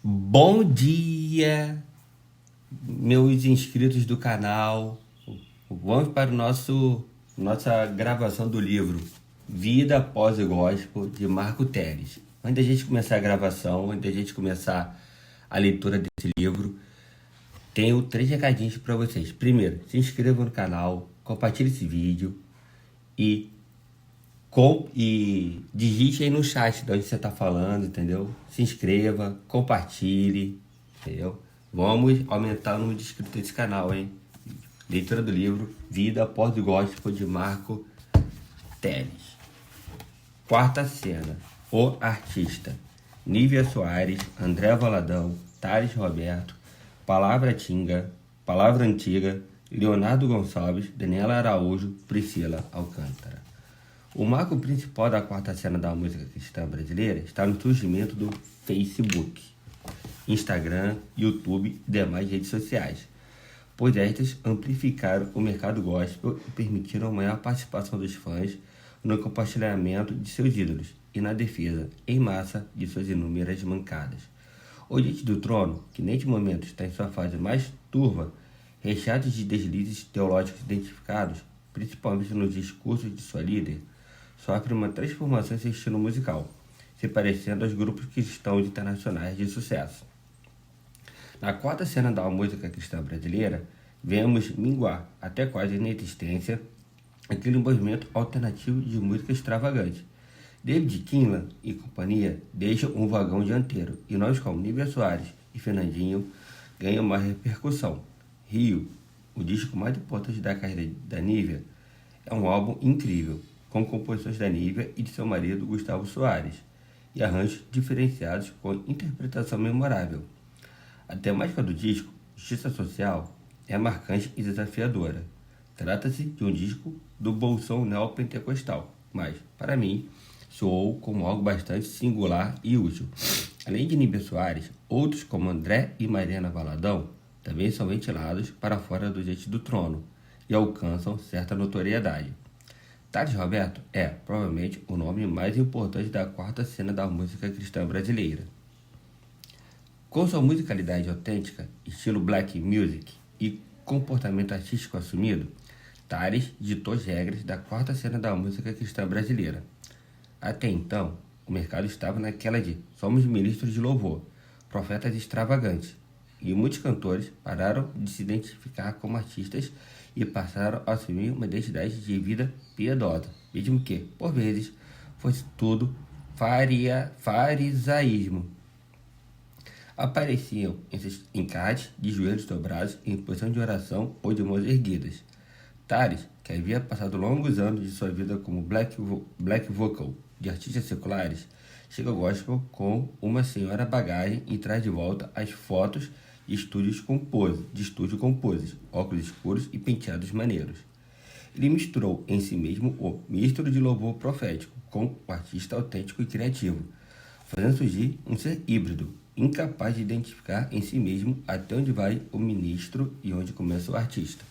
Bom dia, meus inscritos do canal. Vamos para nossa gravação do livro Vida Após o Gospel, de Marco Teres. Antes da gente começar a gravação, antes da gente começar a leitura desse livro, tenho 3 recadinhos para vocês. Primeiro, se inscreva no canal, compartilhe esse vídeo e digite aí no chat de onde você está falando, entendeu? Se inscreva, compartilhe, entendeu? Vamos aumentar o número de inscritos desse canal, hein? Leitura do livro Vida Após o Gospel, de Marco Teres. Quarta cena. O Artista. Nívia Soares, André Valadão, Thales Roberto, Palavra Antiga, Leonardo Gonçalves, Daniela Araújo, Priscila Alcântara. O marco principal da quarta cena da música cristã brasileira está no surgimento do Facebook, Instagram, YouTube e demais redes sociais, pois estas amplificaram o mercado gospel e permitiram a maior participação dos fãs no compartilhamento de seus ídolos e na defesa, em massa, de suas inúmeras mancadas. O Diante do Trono, que neste momento está em sua fase mais turva, recheado de deslizes teológicos identificados, principalmente nos discursos de sua líder, sofre uma transformação em seu estilo musical, se parecendo aos grupos cristãos internacionais de sucesso. Na quarta cena da música cristã brasileira, vemos minguar, até quase inexistência, aquele movimento alternativo de música extravagante. David Kinlan e companhia deixam um vagão dianteiro, e nós, como Nívia Soares e Fernandinho, ganham uma repercussão. Rio, o disco mais importante da carreira da Nívia, é um álbum incrível, com composições da Nívia e de seu marido Gustavo Soares, e arranjos diferenciados com interpretação memorável. A temática do disco, Justiça Social, é marcante e desafiadora. Trata-se de um disco do bolsão neopentecostal, mas, para mim, soou como algo bastante singular e útil. Além de Nívia Soares, outros como André e Mariana Valadão também são ventilados para fora do Diante do Trono e alcançam certa notoriedade. Thales Roberto é, provavelmente, o nome mais importante da quarta cena da música cristã brasileira. Com sua musicalidade autêntica, estilo black music e comportamento artístico assumido, Thales ditou as regras da quarta cena da música cristã brasileira. Até então, o mercado estava naquela de somos ministros de louvor, profetas extravagantes, e muitos cantores pararam de se identificar como artistas e passaram a assumir uma identidade de vida piedosa, mesmo que, por vezes, fosse tudo farisaísmo. Apareciam esses encartes de joelhos dobrados em posição de oração ou de mãos erguidas. Thales, que havia passado longos anos de sua vida como black vocal de artistas seculares, chega ao gospel com uma senhora bagagem e traz de volta as fotos de estúdio composes, óculos escuros e penteados maneiros. Ele misturou em si mesmo o ministro de louvor profético com o artista autêntico e criativo, fazendo surgir um ser híbrido, incapaz de identificar em si mesmo até onde vai o ministro e onde começa o artista.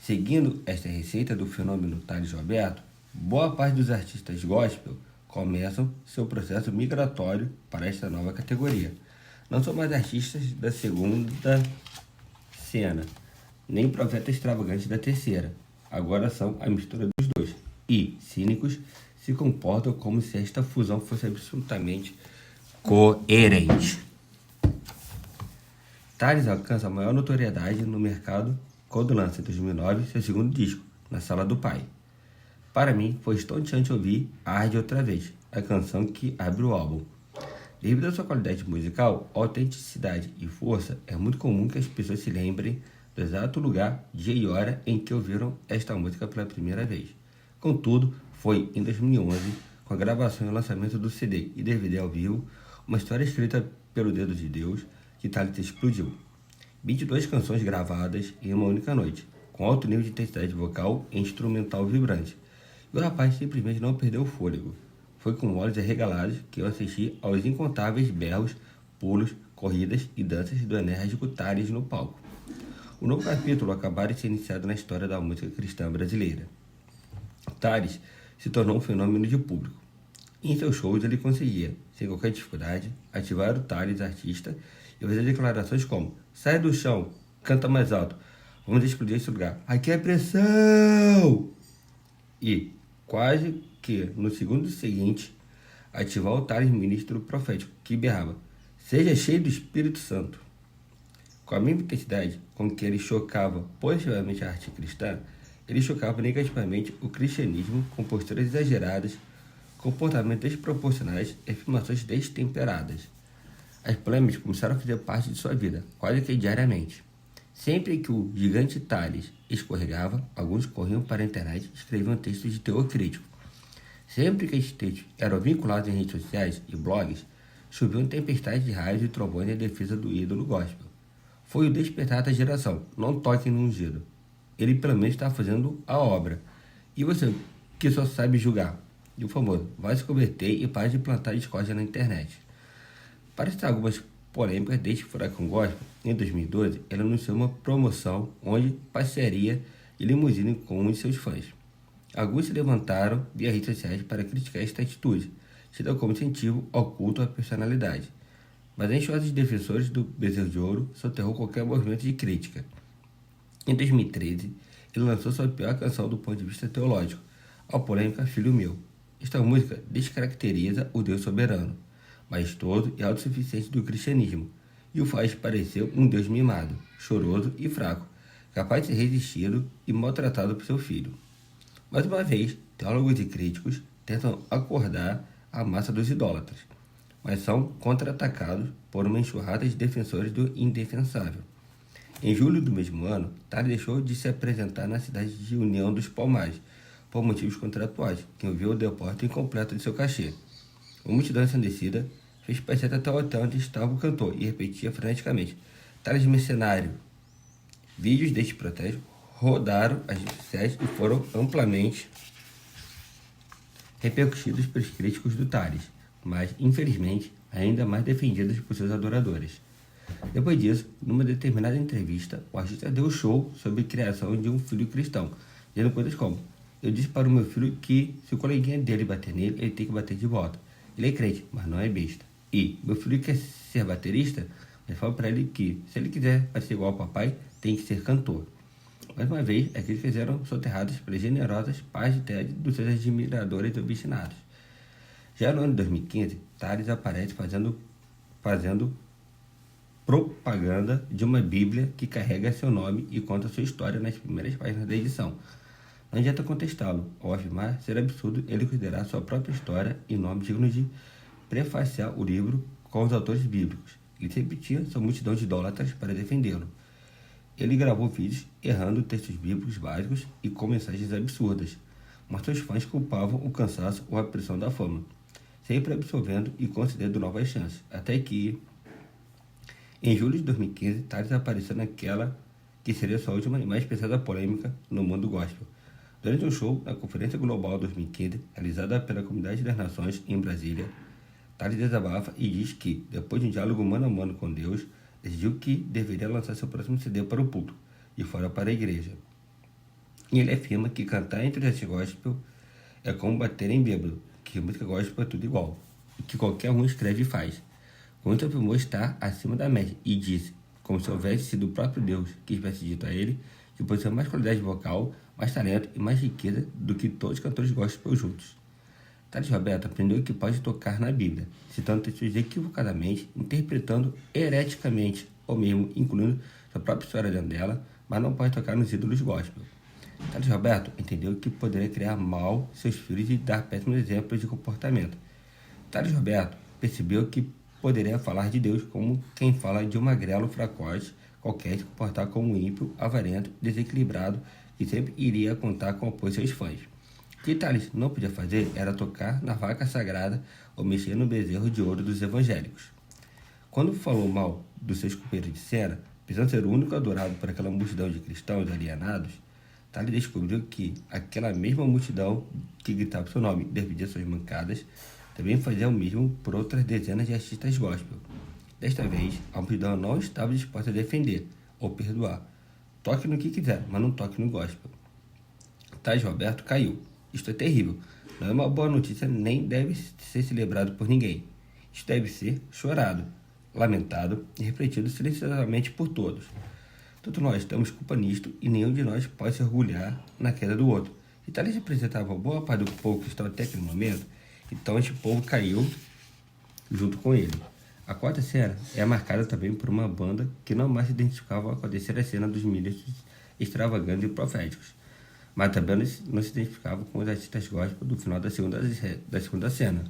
Seguindo esta receita do fenômeno Thales Roberto, boa parte dos artistas gospel começam seu processo migratório para esta nova categoria. Não são mais artistas da segunda cena, nem profetas extravagantes da terceira. Agora são a mistura dos dois. E, cínicos, se comportam como se esta fusão fosse absolutamente coerente. Thales alcança a maior notoriedade no mercado quando lança em 2009 seu segundo disco, Na Sala do Pai. Para mim, foi estonteante ouvir Arde Outra Vez, a canção que abre o álbum. Devido à sua qualidade musical, autenticidade e força, é muito comum que as pessoas se lembrem do exato lugar, dia e hora em que ouviram esta música pela primeira vez. Contudo, foi em 2011, com a gravação e o lançamento do CD e DVD ao vivo, uma história escrita pelo dedo de Deus, que Thales explodiu. 22 canções gravadas em uma única noite, com alto nível de intensidade vocal e instrumental vibrante. E o rapaz simplesmente não perdeu o fôlego. Foi com olhos arregalados que eu assisti aos incontáveis berros, pulos, corridas e danças do enérgico Thales no palco. O novo capítulo acabara de ser iniciado na história da música cristã brasileira. Thales se tornou um fenômeno de público. Em seus shows ele conseguia, sem qualquer dificuldade, ativar o Thales artista e fazer declarações como: sai do chão, canta mais alto, vamos explodir esse lugar, aqui é pressão! E, quase que no segundo seguinte, ativar o Thales ministro profético, que berrava: seja cheio do Espírito Santo. Com a mesma intensidade com que ele chocava positivamente a arte cristã, ele chocava negativamente o cristianismo com posturas exageradas, comportamentos desproporcionais e afirmações destemperadas. As polêmicas começaram a fazer parte de sua vida, quase que diariamente. Sempre que o gigante Thales escorregava, alguns corriam para a internet e escreviam textos de teor crítico. Sempre que esses textos eram vinculados em redes sociais e blogs, choviam tempestades de raios e trovões em defesa do ídolo gospel. Foi o despertar da geração, não toque no ungido. Ele pelo menos está fazendo a obra. E você, que só sabe julgar? E o famoso, vai se converter e pare de plantar discórdia na internet. Para citar algumas polêmicas desde Furacão Gospel, em 2012, ele anunciou uma promoção onde passearia e limusine com um de seus fãs. Alguns se levantaram via redes sociais para criticar esta atitude, tida como incentivo ao culto à personalidade. Mas a enxurrada de defensores do Bezerro de Ouro soterrou qualquer movimento de crítica. Em 2013, ele lançou sua pior canção do ponto de vista teológico, a polêmica Filho Meu. Esta música descaracteriza o Deus soberano, majestoso e autossuficiente do cristianismo, e o faz parecer um Deus mimado, choroso e fraco, capaz de ser resistido e maltratado por seu filho. Mais uma vez, teólogos e críticos tentam acordar a massa dos idólatras, mas são contra-atacados por uma enxurrada de defensores do indefensável. Em julho do mesmo ano, Thales deixou de se apresentar na cidade de União dos Palmares, por motivos contratuais, que enviou o depósito incompleto de seu cachê. Uma multidão ensandecida fez passeata até o hotel onde estava o cantor e repetia freneticamente: Thales mercenário. Vídeos deste protesto rodaram as redes sociais e foram amplamente repercutidos pelos críticos do Thales, mas, infelizmente, ainda mais defendidos por seus adoradores. Depois disso, numa determinada entrevista, o artista deu show sobre a criação de um filho cristão, dizendo coisas como: eu disse para o meu filho que, se o coleguinha dele bater nele, ele tem que bater de volta. Ele é crente, mas não é besta. E, meu filho quer ser baterista, mas falo para ele que, se ele quiser parecer igual ao papai, tem que ser cantor. Mais uma vez, as críticas eram soterradas pelas generosas paz de TED dos seus admiradores obstinados. Já no ano de 2015, Thales aparece fazendo propaganda de uma Bíblia que carrega seu nome e conta sua história nas primeiras páginas da edição. Não adianta contestá-lo, ao afirmar ser absurdo ele considerar sua própria história e nome digno de prefaciar o livro com os autores bíblicos. Ele se repetia sua multidão de idólatras para defendê-lo. Ele gravou vídeos errando textos bíblicos básicos e com mensagens absurdas, mas seus fãs culpavam o cansaço ou a pressão da fama, sempre absolvendo e concedendo novas chances, até que, em julho de 2015, Thales apareceu naquela que seria sua última e mais pesada polêmica no mundo gospel. Durante um show na Conferência Global 2015, realizada pela Comunidade das Nações em Brasília, Thales desabafa e diz que, depois de um diálogo mano a mano com Deus, decidiu que deveria lançar seu próximo CD para o público e fora para a igreja. E ele afirma que cantar entre as gospel é como bater em bêbado, que música gospel é tudo igual, e que qualquer um escreve e faz. Com isso afirmou estar acima da média e disse, como se houvesse sido o próprio Deus que tivesse dito a ele que possui mais qualidade vocal, mais talento e mais riqueza do que todos os cantores gospel juntos. Thales Roberto aprendeu que pode tocar na Bíblia, citando textos equivocadamente, interpretando hereticamente, ou mesmo incluindo sua própria história dentro dela, mas não pode tocar nos ídolos gospel. Thales Roberto entendeu que poderia criar mal seus filhos e dar péssimos exemplos de comportamento. Thales Roberto percebeu que poderia falar de Deus como quem fala de um magrelo fracote qualquer se comportar como um ímpio, avarento, desequilibrado, que sempre iria contar com o apoio de seus fãs. O que Thales não podia fazer era tocar na vaca sagrada ou mexer no bezerro de ouro dos evangélicos. Quando falou mal dos seus companheiros de cena, pensando ser o único adorado por aquela multidão de cristãos alienados, Thales descobriu que aquela mesma multidão que gritava seu nome e defendia suas mancadas também fazia o mesmo por outras dezenas de artistas gospel. Desta vez, a multidão não estava disposta a defender ou perdoar. Toque no que quiser, mas não toque no gospel. Thales Roberto caiu. Isto é terrível. Não é uma boa notícia, nem deve ser celebrado por ninguém. Isso deve ser chorado, lamentado e refletido silenciosamente por todos. Todos nós temos culpa nisto e nenhum de nós pode se orgulhar na queda do outro. Se Tales representava boa parte do povo cristão até aquele momento, então este povo caiu junto com ele. A quarta cena é marcada também por uma banda que não mais se identificava com a terceira cena dos ministros extravagantes e proféticos, mas também não se identificava com os artistas gospel do final da segunda cena.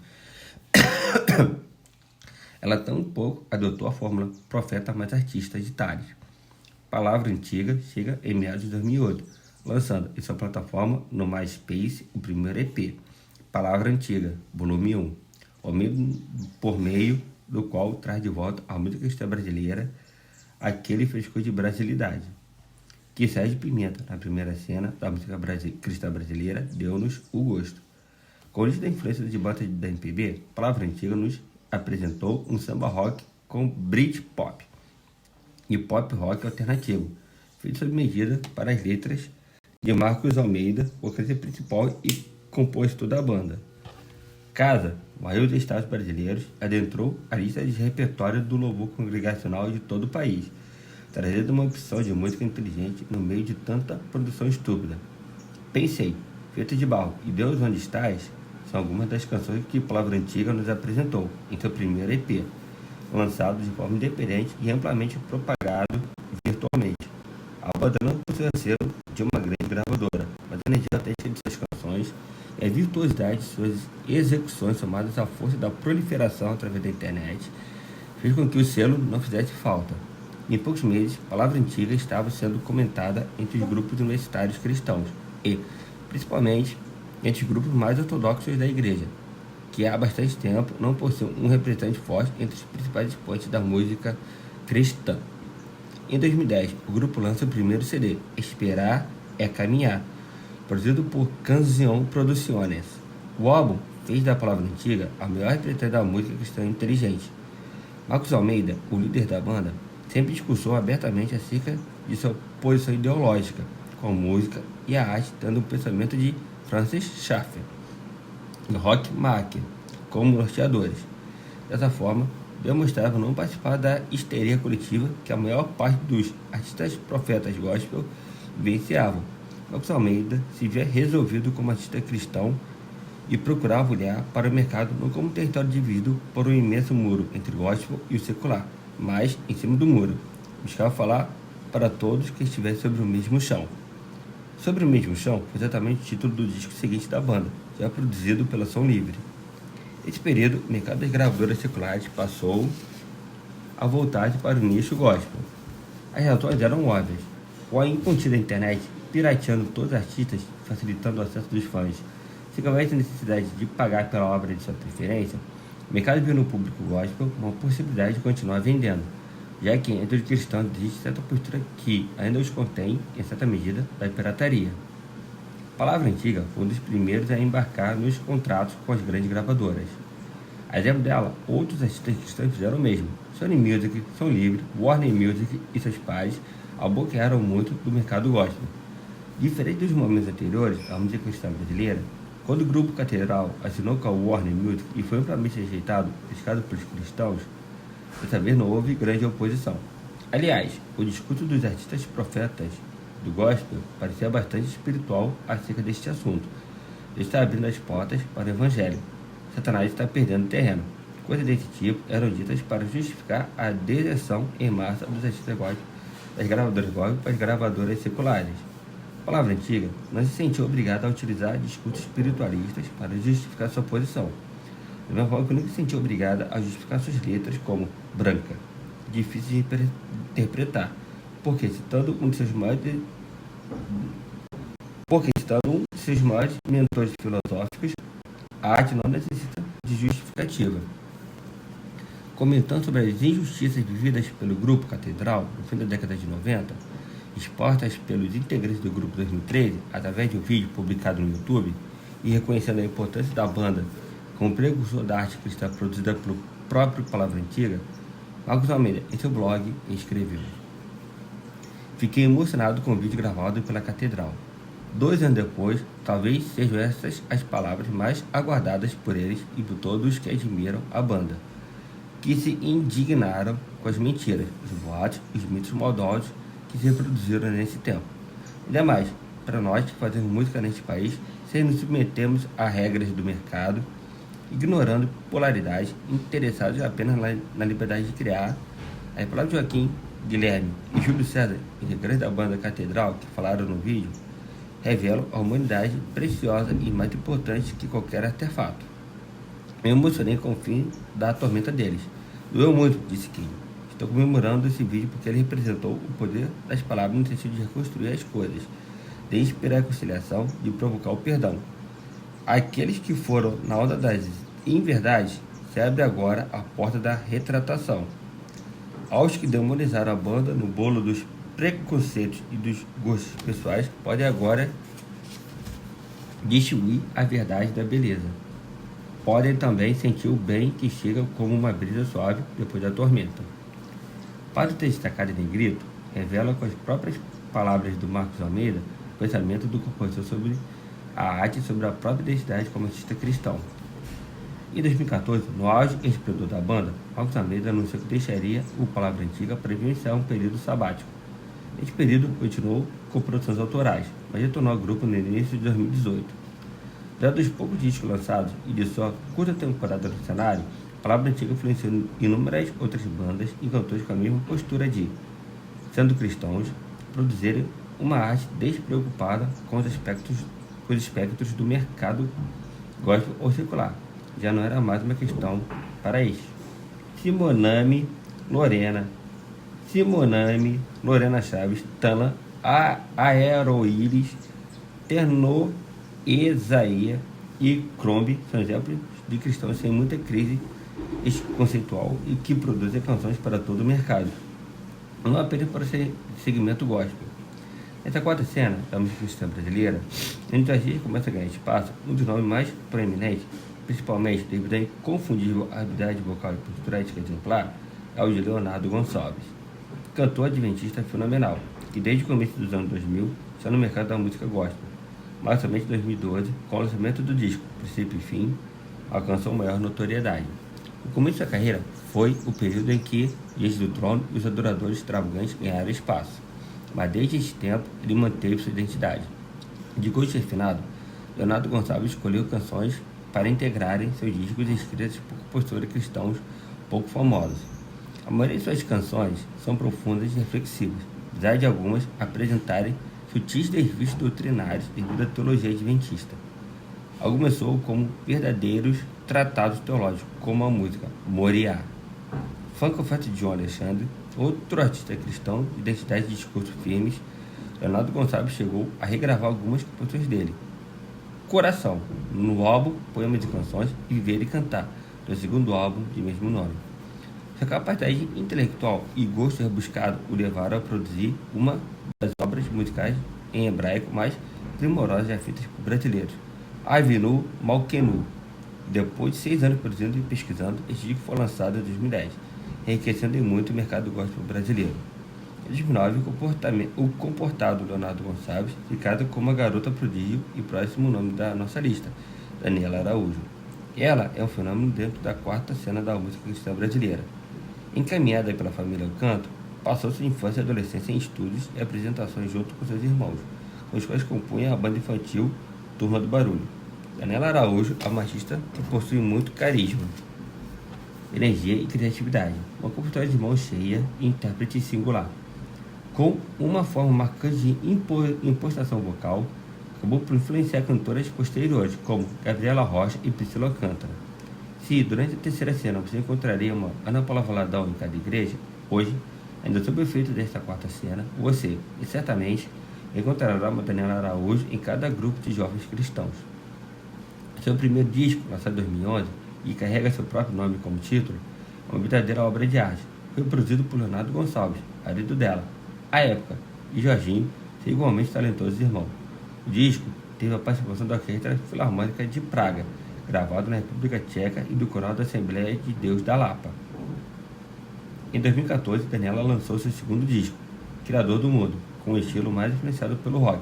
Ela tampouco adotou a fórmula profeta mais artista de Tales. Palavra Antiga chega em meados de 2008, lançando em sua plataforma no MySpace o primeiro EP, Palavra Antiga, volume 1, por meio do qual traz de volta a música cristã brasileira aquele frescor de brasilidade que Sérgio Pimenta, na primeira cena da música cristã brasileira, deu-nos o gosto. Com o da influência de bandas da MPB, Palavra Antiga nos apresentou um samba rock com Britpop e pop rock alternativo, feito sob medida para as letras de Marcos Almeida, vocalista principal e compositor da banda. Casa, maior dos estados brasileiros, adentrou a lista de repertório do louvor congregacional de todo o país, trazendo uma opção de música inteligente no meio de tanta produção estúpida. Pensei, Feita de Barro e Deus Onde Estás são algumas das canções que Palavra Antiga nos apresentou em seu primeiro EP, lançado de forma independente e amplamente propagado virtualmente. A banda não possui o selo de uma grande gravadora, mas a energia autêntica de suas canções e a virtuosidade de suas execuções, somadas à força da proliferação através da internet, fez com que o selo não fizesse falta. Em poucos meses, Palavra Antiga estava sendo comentada entre os grupos universitários cristãos e, principalmente, entre os grupos mais ortodoxos da igreja, que há bastante tempo não possuem um representante forte entre os principais expoentes da música cristã. Em 2010, o grupo lança o primeiro CD, Esperar é Caminhar, produzido por Canzion Producciones. O álbum fez da Palavra Antiga a maior representante da música cristã inteligente. Marcos Almeida, o líder da banda, sempre discursou abertamente acerca de sua posição ideológica com a música e a arte, dando o pensamento de Francis Schaeffer e Rock Mack como norteadores. Dessa forma, demonstrava não participar da histeria coletiva que a maior parte dos artistas profetas gospel vivenciavam. Marcos Almeida se via resolvido como artista cristão e procurava olhar para o mercado não como um território dividido por um imenso muro entre o gospel e o secular, mas em cima do muro. Buscava falar para todos que estivessem sobre o mesmo chão. Sobre o mesmo chão foi exatamente o título do disco seguinte da banda, já produzido pela Som Livre. Nesse período, o mercado das gravadoras seculares passou a voltar-se para o nicho gospel. As razões eram óbvias. Com a incontida internet pirateando todos os artistas, facilitando o acesso dos fãs, sem que houvesse necessidade de pagar pela obra de sua preferência, o mercado viu no público gospel uma possibilidade de continuar vendendo, já que entre os cristãos existe certa postura que ainda os contém, em certa medida, da pirataria. A Palavra Antiga foi um dos primeiros a embarcar nos contratos com as grandes gravadoras. A exemplo dela, outros artistas cristãos fizeram o mesmo. Sony Music, Som Livre, Warner Music e seus pares abocanharam muito do mercado gospel. Diferente dos momentos anteriores à música cristã brasileira, quando o grupo Catedral assinou com a Warner Music e foi amplamente rejeitado, criticado pelos cristãos, dessa vez não houve grande oposição. Aliás, o discurso dos artistas profetas do gospel parecia bastante espiritual acerca deste assunto. Ele está abrindo as portas para o evangelho. Satanás está perdendo terreno. Coisas desse tipo eram ditas para justificar a deserção em massa dos artistas gospel das gravadoras gospel para as gravadoras seculares. A Palavra Antiga não se sentiu obrigada a utilizar discursos espiritualistas para justificar sua posição. Da mesma forma que nunca se sentiu obrigada a justificar suas letras como branca, difícil de interpretar, porque citando um de seus maiores mentores filosóficos, a arte não necessita de justificativa. Comentando sobre as injustiças vividas pelo grupo Catedral no fim da década de 90, expostas pelos integrantes do grupo 2013 através de um vídeo publicado no YouTube, e reconhecendo a importância da banda como precursor da arte cristã produzida pelo próprio Palavra Antiga, Marcos Almeida, em seu blog, escreveu: Fiquei emocionado com o vídeo gravado pela Catedral. 2 anos depois, talvez sejam essas as palavras mais aguardadas por eles e por todos os que admiram a banda, que se indignaram com as mentiras, os boatos e os mitos maldosos que se reproduziram nesse tempo. Ainda mais, para nós que fazemos música neste país, sem nos submetermos a regras do mercado, ignorando polaridades, interessados apenas na liberdade de criar. As palavras de Joaquim, Guilherme e Júlio César, integrantes da banda Catedral, que falaram no vídeo, revelam a humanidade preciosa e mais importante que qualquer artefato. Me emocionei com o fim da tormenta deles. Doeu muito, disse Kim. Estou comemorando esse vídeo porque ele representou o poder das palavras no sentido de reconstruir as coisas, de inspirar a conciliação, de provocar o perdão. Aqueles que foram na onda das inverdades, se abre agora a porta da retratação. Aos que demonizaram a banda no bolo dos preconceitos e dos gostos pessoais, podem agora distinguir a verdade da beleza. Podem também sentir o bem que chega como uma brisa suave depois da tormenta. Para ter destacado em negrito, revela com as próprias palavras do Marcos Almeida o pensamento do compositor sobre a arte e sobre a própria identidade como artista cristão. Em 2014, no auge e esplendor da banda, Marcos Almeida anunciou que deixaria o Palavra Antiga para vivenciar um período sabático. Este período continuou com produções autorais, mas retornou ao grupo no início de 2018. Dado os poucos discos lançados e de sua curta temporada no cenário, a Palavra Antiga influenciou inúmeras outras bandas e cantores com a mesma postura de, sendo cristãos, produzirem uma arte despreocupada com os espectros do mercado gospel ou secular. Já não era mais uma questão para eles. Simonami, Lorena Chaves, Tana, Aeroíris, Terno, Esaia e Crombie são exemplos de cristãos sem muita crise conceitual e que produzem canções para todo o mercado, não apenas para o segmento gospel. Nessa quarta cena da música cristã brasileira, onde as dias começa a ganhar espaço, um dos nomes mais proeminentes, principalmente devido à inconfundível habilidade vocal e postura ética exemplar, é o de Leonardo Gonçalves, cantor adventista fenomenal, que desde o começo dos anos 2000 está no mercado da música gospel, mas somente em 2012, com o lançamento do disco Princípio e Fim, alcançou maior notoriedade. O começo da carreira foi o período em que, diante do trono, os adoradores extravagantes ganharam espaço, mas desde esse tempo ele manteve sua identidade. De gosto refinado, Leonardo Gonçalves escolheu canções para integrarem seus discos escritos por compositores cristãos pouco famosos. A maioria de suas canções são profundas e reflexivas, apesar de algumas apresentarem sutis desvios doutrinários devido à teologia adventista. Algumas soam como verdadeiros tratados teológicos, como a música Moriá. Fã confesso de João Alexandre, outro artista cristão de identidade e discurso firmes, Leonardo Gonçalves chegou a regravar algumas composições dele. Coração, no álbum Poemas e Canções, e Viver e Cantar, do segundo álbum de mesmo nome. Sua capacidade intelectual e gosto rebuscado o levaram a produzir uma das obras musicais em hebraico mais primorosas já feitas por brasileiros, Avinu Malkenu. Depois de 6 anos produzindo e pesquisando, este disco foi lançado em 2010, enriquecendo em muito o mercado gospel brasileiro. Em 2009, o comportado Leonardo Gonçalves se casa com uma garota prodígio e próximo nome da nossa lista, Daniela Araújo. Ela é um fenômeno dentro da quarta cena da música cristã brasileira. Encaminhada pela família ao canto, passou sua infância e adolescência em estúdios e apresentações junto com seus irmãos, com os quais compunha a banda infantil Turma do Barulho. Daniela Araújo é uma artista que possui muito carisma, energia e criatividade, uma compositora de mão cheia e intérprete singular. Com uma forma marcante de impostação vocal, acabou por influenciar cantoras posteriores, como Gabriela Rocha e Priscila Alcântara. Se durante a terceira cena você encontraria uma Ana Paula Valadão em cada igreja, hoje, ainda sob o efeito desta quarta cena, você, e certamente, encontrará uma Daniela Araújo em cada grupo de jovens cristãos. Seu primeiro disco, lançado em 2011, e carrega seu próprio nome como título, é uma verdadeira obra de arte. Foi produzido por Leonardo Gonçalves, marido dela, à época, e Jorginho, seu igualmente talentoso irmão. O disco teve a participação da Orquestra Filarmônica de Praga, gravado na República Tcheca e do Coral da Assembleia de Deus da Lapa. Em 2014, Daniela lançou seu segundo disco, Criador do Mundo, com um estilo mais influenciado pelo rock.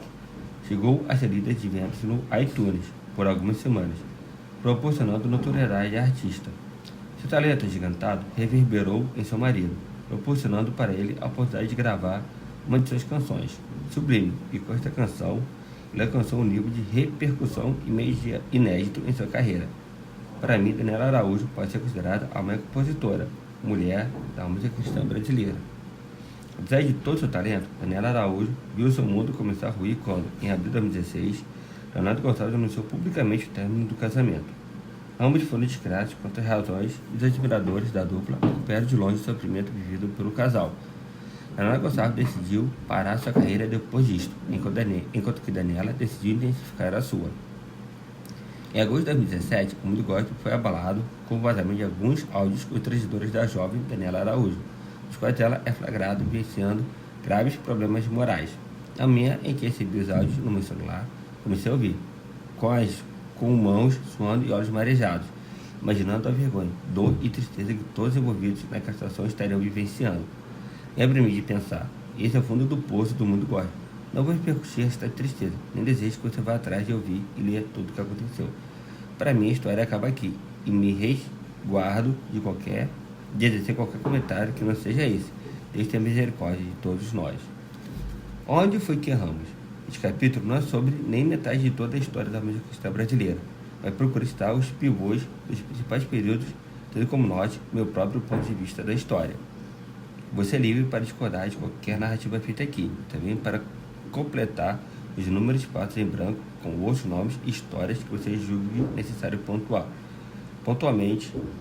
chegou a ser líder de vendas no iTunes por algumas semanas, proporcionando notoriedade à artista. Seu talento gigantado reverberou em seu marido, proporcionando para ele a oportunidade de gravar uma de suas canções, Sublime, e com esta canção ele alcançou um nível de repercussão inédito em sua carreira. Para mim, Daniela Araújo pode ser considerada a maior compositora, mulher da música cristã brasileira. Apesar de todo seu talento, Daniela Araújo viu seu mundo começar a ruir quando, em abril de 2016, Leonardo Gonçalves anunciou publicamente o término do casamento. Ambos foram discretos quanto às razões e os admiradores da dupla acompanharam de longe o sofrimento vivido pelo casal. Leonardo Gonçalves decidiu parar sua carreira depois disto, enquanto que Daniela decidiu intensificar a sua. Em agosto de 2017, o mundo gospel foi abalado com o vazamento de alguns áudios constrangedores da jovem Daniela Araújo, os quais ela é flagrada vivenciando graves problemas morais. Na manhã em que recebi os áudios no meu celular, comecei a ouvir, com mãos suando e olhos marejados, imaginando a vergonha, dor e tristeza que todos os envolvidos na castração estariam vivenciando. Lembro-me de pensar, esse é o fundo do poço do mundo gospel. Não vou repercutir esta tristeza, nem desejo que você vá atrás de ouvir e ler tudo o que aconteceu. Para mim, a história acaba aqui, e me resguardo de exercer qualquer comentário que não seja esse. Deus tenha misericórdia de todos nós. Onde foi que erramos? Este capítulo não é sobre nem metade de toda a história da música cristã brasileira, mas procura citar os pivôs dos principais períodos, tendo como norte meu próprio ponto de vista da história. Você é livre para discordar de qualquer narrativa feita aqui, também para completar os números e fatos em branco com outros nomes e histórias que você julgue necessário pontuar.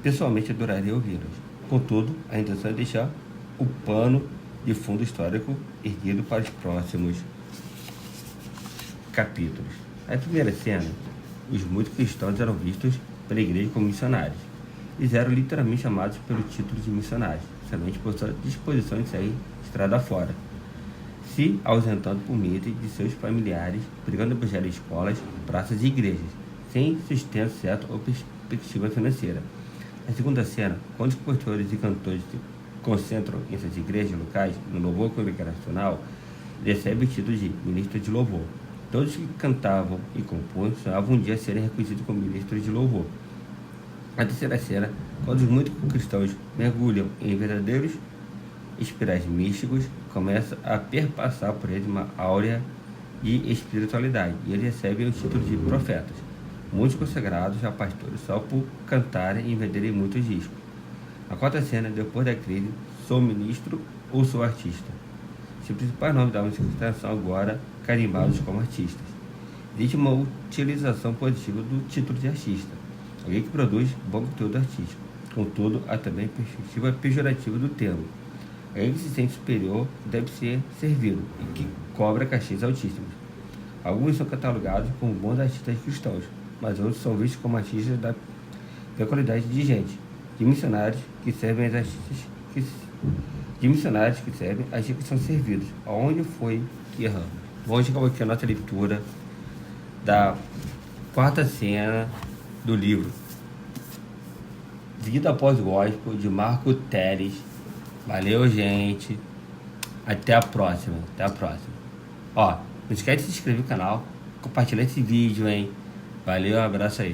Pessoalmente adoraria ouvi-las. Contudo, a intenção é deixar o pano de fundo histórico erguido para os próximos capítulos. Na primeira cena, os muitos cristãos eram vistos pela igreja como missionários. Eles eram literalmente chamados pelo título de missionários, somente por sua disposição de sair estrada fora, se ausentando por medo de seus familiares, brigando por gerar escolas, praças e igrejas, sem sustento certo ou perspectiva financeira. Na segunda cena, quando os compositores e cantores se concentram em suas igrejas locais, no louvor congregacional, recebem o título de ministro de louvor. Todos que cantavam e compunham sonhavam um dia serem reconhecidos como ministros de louvor. Na terceira cena, quando os muitos cristãos mergulham em verdadeiros espirais místicos, começa a perpassar por eles uma áurea de espiritualidade, e eles recebem o título de profetas, muitos consagrados a pastores só por cantarem e venderem muitos discos. A quarta cena, depois da crise, sou ministro ou sou artista? Os principais nomes da música cristã são agora carimbados como artistas. Existe uma utilização positiva do título de artista, alguém que produz bom conteúdo artístico. Contudo, há também a perspectiva pejorativa do termo. Alguém que se sente superior deve ser servido e que cobra cachês altíssimos. Alguns são catalogados como bons artistas cristãos, mas outros são vistos como artistas da qualidade de gente, de missionários que servem as artistas que são servidos. Aonde foi que erramos? Vamos chegar aqui a nossa leitura da quarta cena do livro Vida Após Gospel, de Marco Teres. Valeu, gente. Até a próxima. Ó, não esquece de se inscrever no canal, compartilhar esse vídeo, hein? Valeu, um abraço aí.